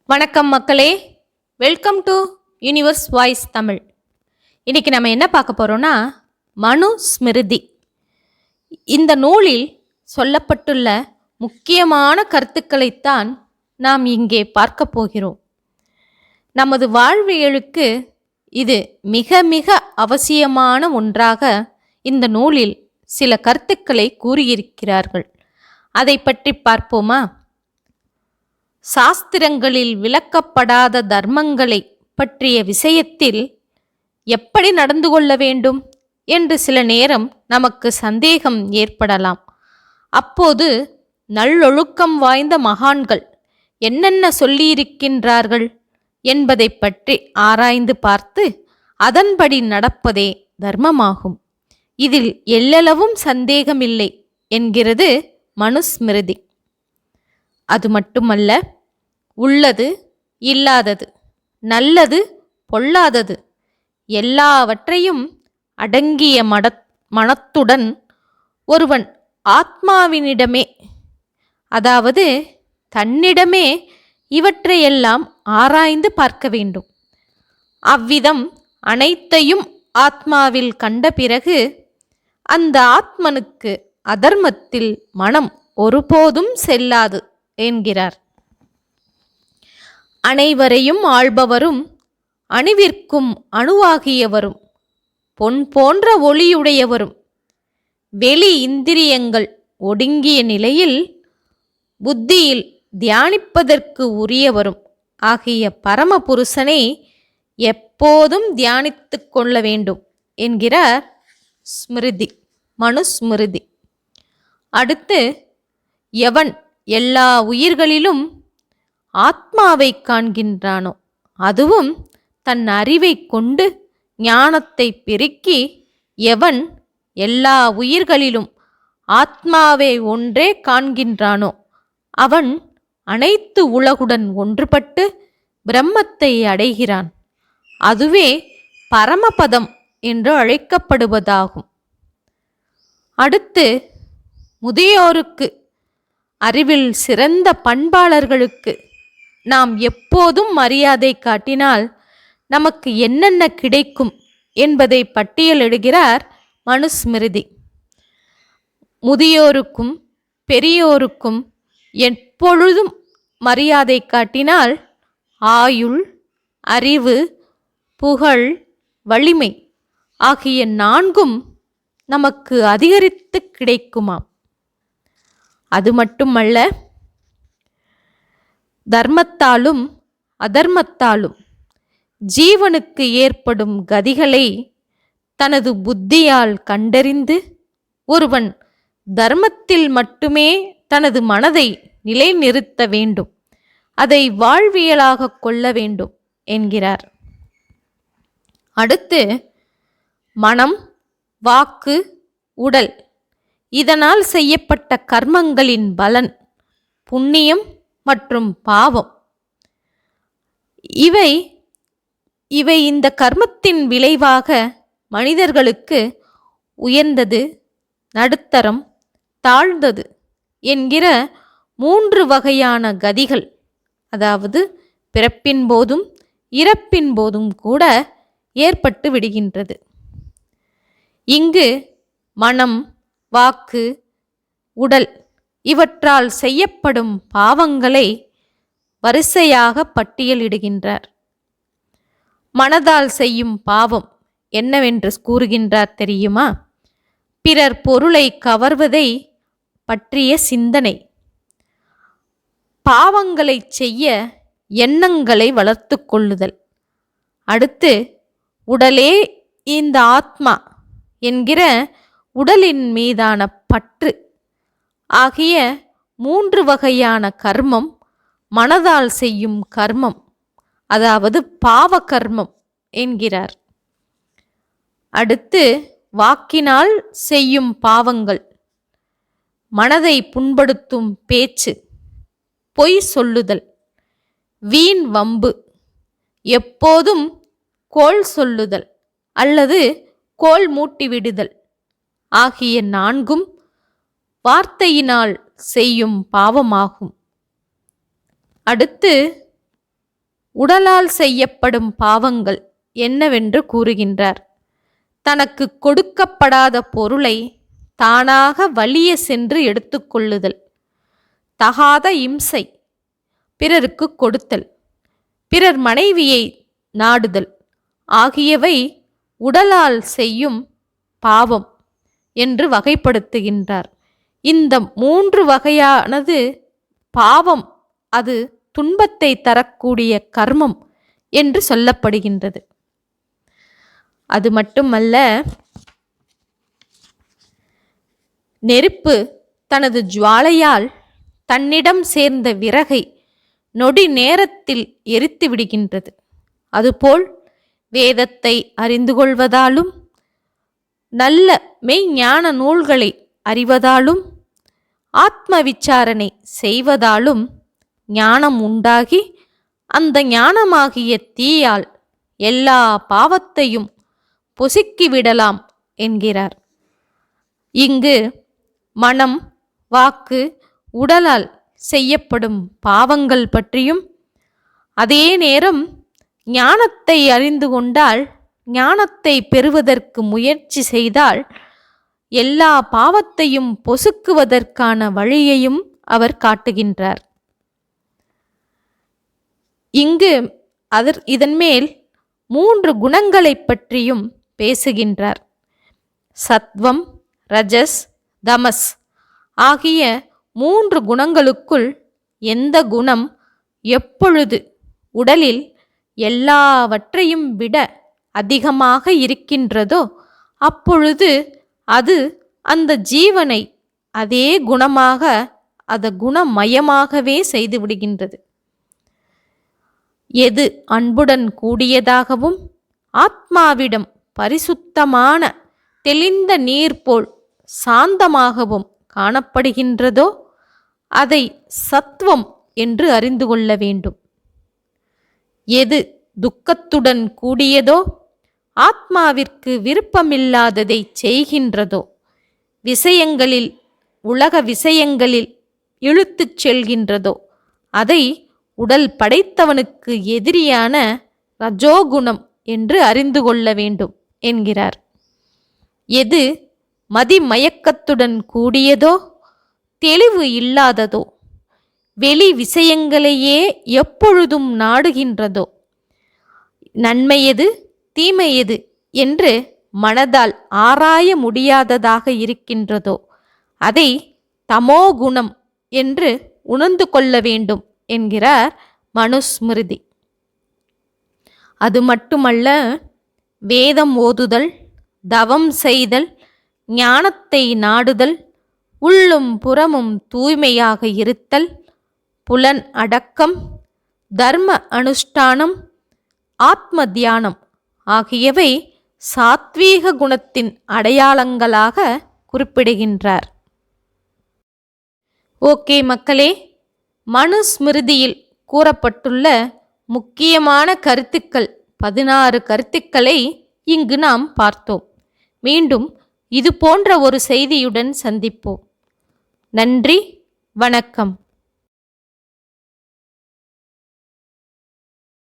வணக்கம் மக்களே, welcome to universe voice Tamil. இன்னைக்கு நம்ம என்ன பார்க்க போறோம்னா மனு ஸ்மிருதி. இந்த நூலில் சொல்லப்பட்டுள்ள முக்கியமான கருத்துக்களைத்தான் நாம் இங்கே பார்க்க போகிறோம். நமது வாழ்வியலுக்கு இது மிக மிக அவசியமான ஒன்றாக இந்த நூலில் சில கருத்துக்களை கூறியிருக்கிறார்கள். அதை பற்றி பார்ப்போமா? சாஸ்திரங்களில் விளக்கப்படாத தர்மங்களை பற்றிய விஷயத்தில் எப்படி நடந்து கொள்ள வேண்டும் என்று சில நேரம் நமக்கு சந்தேகம் ஏற்படலாம். அப்போது நல்லொழுக்கம் வாய்ந்த மகான்கள் என்னென்ன சொல்லியிருக்கின்றார்கள் என்பதை பற்றி ஆராய்ந்து பார்த்து அதன்படி நடப்பதே தர்மமாகும். இதில் எல்லளவும் சந்தேகமில்லை என்கிறது மனுஸ்மிருதி. அது மட்டுமல்ல, உள்ளது இல்லாதது, நல்லது பொல்லாதது எல்லாவற்றையும் அடங்கிய மனத்துடன் ஒருவன் ஆத்மாவினிடமே, அதாவது தன்னிடமே இவற்றையெல்லாம் ஆராய்ந்து பார்க்க வேண்டும். அவ்விதம் அனைத்தையும் ஆத்மாவில் கண்ட பிறகு அந்த ஆத்மனுக்கு அதர்மத்தில் மனம் ஒருபோதும் செல்லாது என்கிறார். அனைவரையும் ஆள்பவரும் அணுவிற்கும் அணுவாகியவரும் பொன் போன்ற ஒளியுடையவரும் வெளி இந்திரியங்கள் ஒடுங்கிய நிலையில் புத்தியில் தியானிப்பதற்கு உரியவரும் ஆகிய பரமபுருஷனை எப்போதும் தியானித்து கொள்ள வேண்டும் என்கிறார் ஸ்மிருதி, மனுஸ்மிருதி. அடுத்து, எவன் எல்லா உயிர்களிலும் ஆத்மாவை காண்கின்றானோ, அதுவும் தன் அறிவை கொண்டு ஞானத்தை பெருக்கி எவன் எல்லா உயிர்களிலும் ஆத்மாவை ஒன்றே காண்கின்றானோ, அவன் அனைத்து உலகுடன் ஒன்றுபட்டு பிரம்மத்தை அடைகிறான். அதுவே பரமபதம் என்று அழைக்கப்படுவதாகும். அடுத்து, முதியோருக்கு, அறிவில் சிறந்த பண்பாளர்களுக்கு நாம் எப்போதும் மரியாதை காட்டினால் நமக்கு என்னென்ன கிடைக்கும் என்பதை பட்டியலிடுகிறார் மனுஸ்மிருதி. முதியோருக்கும் பெரியோருக்கும் எப்பொழுதும் மரியாதை காட்டினால் ஆயுள், அறிவு, புகழ், வலிமை ஆகிய நான்கும் நமக்கு அதிகரித்து கிடைக்குமாம். அது மட்டுமல்ல, தர்மத்தாலும் அதர்மத்தாலும் ஜீவனுக்கு ஏற்படும் கதிகளை தனது புத்தியால் கண்டறிந்து ஒருவன் தர்மத்தில் மட்டுமே தனது மனதை நிலைநிறுத்த வேண்டும், அதை வாழ்வியலாக கொள்ள வேண்டும் என்கிறார். அடுத்து, மனம், வாக்கு, உடல் இதனால் செய்யப்பட்ட கர்மங்களின் பலன் புண்ணியம் மற்றும் பாவம். இவை இந்த கர்மத்தின் விளைவாக மனிதர்களுக்கு உயர்ந்தது, நடுத்தரம், தாழ்ந்தது என்கிற 3 வகையான கதிகள், அதாவது பிறப்பின் போதும் இறப்பின் போதும் கூட ஏற்பட்டு விடுகின்றது. இங்கு மனம், வாக்கு, உடல் இவற்றால் செய்யப்படும் பாவங்களை வரிசையாக பட்டியலிடுகின்றார். மனதால் செய்யும் பாவம் என்னவென்று கூறுகின்றார் தெரியுமா? பிறர் பொருளை கவர்வதை பற்றிய சிந்தனை. பாவங்களை செய்ய எண்ணங்களை வளர்த்து கொள்ளுதல். அடுத்து, உடலே இந்த ஆத்மா என்கிற உடலின் மீதான பற்று ஆகிய 3 வகையான கர்மம் மனதால் செய்யும் கர்மம், அதாவது பாவ கர்மம் என்கிறார். அடுத்து, வாக்கினால் செய்யும் பாவங்கள், மனதை புண்படுத்தும் பேச்சு, பொய் சொல்லுதல், வீண் வம்பு, எப்போதும் கோள் சொல்லுதல் அல்லது கோள் மூட்டிவிடுதல் ஆகிய 4ம் வார்த்தையினால் செய்யும் பாவமாகும். அடுத்து உடலால் செய்யப்படும் பாவங்கள் என்னவென்று கூறுகின்றார். தனக்கு கொடுக்கப்படாத பொருளை தானாக வலிய சென்று எடுத்துக்கொள்ளுதல், தகாத இம்சை, பிறருக்கு கொடுத்தல், பிறர் மனைவியை நாடுதல் ஆகியவை உடலால் செய்யும் பாவம் என்று வகைப்படுத்துகின்றார். இந்த 3 வகையானது பாவம், அது துன்பத்தை தரக்கூடிய கர்மம் என்று சொல்லப்படுகின்றது. அது மட்டுமல்ல, நெருப்பு தனது ஜுவாலையால் தன்னிடம் சேர்ந்த விறகை நொடி நேரத்தில் எரித்து விடுகின்றது. அதுபோல் வேதத்தை அறிந்து கொள்வதாலும் நல்ல மெய்ஞான நூல்களை அறிவதாலும் ஆத்ம விசாரணை செய்வதாலும் ஞானம் உண்டாகி அந்த ஞானமாகிய தீயால் எல்லா பாவத்தையும் பொசுக்கிவிடலாம் என்கிறார். இங்கு மனம், வாக்கு, உடலால் செய்யப்படும் பாவங்கள் பற்றியும், அதே நேரம் ஞானத்தை அறிந்து கொண்டால், ஞானத்தை பெறுவதற்கு முயற்சி செய்தால் எல்லா பாவத்தையும் பொசுக்குவதற்கான வழியையும் அவர் காட்டுகின்றார். இங்கு இதன் மேல் 3 குணங்களை பற்றியும் பேசுகின்றார். சத்வம், ரஜஸ், தமஸ் ஆகிய 3 குணங்களுக்குள் எந்த குணம் எப்பொழுது உடலில் எல்லாவற்றையும் விட அதிகமாக இருக்கின்றதோ அப்பொழுது அது அந்த ஜீவனை அதே குணமாக, குணமயமாகவே செய்து விடுகின்றது. எது அன்புடன் கூடியதாகவும் ஆத்மாவிடம் பரிசுத்தமான தெளிந்த நீர் போல் சாந்தமாகவும் காணப்படுகின்றதோ அதை சத்துவம் என்று அறிந்து கொள்ள வேண்டும். எது துக்கத்துடன் கூடியதோ, ஆத்மாவிற்கு விருப்பமில்லாததை செய்கின்றதோ, விஷயங்களில், உலக விஷயங்களில் இழுத்துச் செல்கின்றதோ அதை உடல் படைத்தவனுக்கு எதிரியான ரஜோகுணம் என்று அறிந்து கொள்ள வேண்டும் என்கிறார். எது மதிமயக்கத்துடன் கூடியதோ, தெளிவு இல்லாததோ, வெளி விஷயங்களையே எப்பொழுதும் நாடுகின்றதோ, நன்மையது தீமையது என்று மனதால் ஆராய முடியாததாக இருக்கின்றதோ அதை தமோகுணம் என்று உணர்ந்து கொள்ள வேண்டும் என்கிறார் மனுஸ்மிருதி. அது மட்டுமல்ல, வேதம் ஓதுதல், தவம் செய்தல், ஞானத்தை நாடுதல், உள்ளும் புறமும் தூய்மையாக இருத்தல், புலன் அடக்கம், தர்ம அனுஷ்டானம், ஆத்ம தியானம் ஆகியவை சாத்வீக குணத்தின் அடையாளங்களாக குறிப்பிடுகின்றார். ஓகே மக்களே, மனுஸ்மிருதியில் கூறப்பட்டுள்ள முக்கியமான கருத்துக்கள் 16 கருத்துக்களை இங்கு நாம் பார்த்தோம். மீண்டும் இது போன்ற ஒரு செய்தியுடன் சந்திப்போம். நன்றி, வணக்கம்.